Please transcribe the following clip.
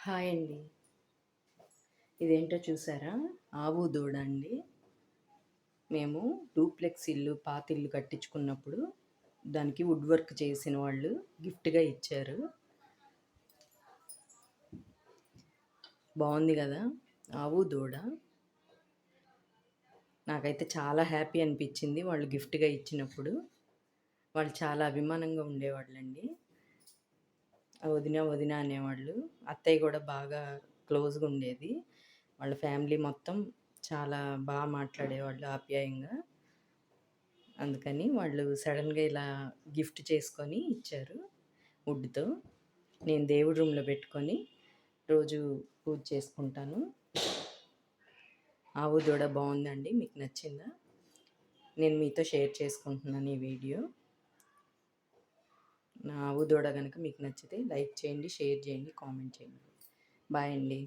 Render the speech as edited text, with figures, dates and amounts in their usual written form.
Hi అండి. ఇదేంటో చూసారా? ఆవు దూడ అండి. మేము డూప్లెక్స్ ఇల్లు, పాత ఇల్లు కట్టించుకున్నప్పుడు దానికి వుడ్ వర్క్ చేసిన వాళ్ళు గిఫ్ట్‌గా ఇచ్చారు. బావుంది గదా! ఆవు దూడ. నాకైతే చాలా హ్యాపీ అనిపించింది వాళ్ళు గిఫ్ట్‌గా ఇచ్చినప్పుడు. వాళ్ళు చాలా అభిమానంగా ఉండేవాళ్ళండి. వదిన, వదిన అనేవాళ్ళు. అత్తయ్య గూడా బాగా క్లోజ్‌గా ఉండేది. వాళ్ళ ఫ్యామిలీ మొత్తం చాలా మాట్లాడేవాళ్ళు ఆప్యాయంగా. అందుకని వాళ్ళు సడెన్‌గా ఇలా గిఫ్ట్ చేసుకొని ఇచ్చారు వుడ్‌తో. నేను దేవుడి రూమ్‌లో పెట్టుకొని రోజు పూజ చేసుకుంటాను. ఆవు దూడ బావుందండి. మీకు నచ్చిందా? నేను మీతో షేర్ చేసుకుంటున్నాను ఈ వీడియో. నా ఆవు దూడ గనుక మీకు నచ్చితే లైక్ చేయండి, షేర్ చేయండి, కామెంట్ చేయండి. బాయ్ అండి.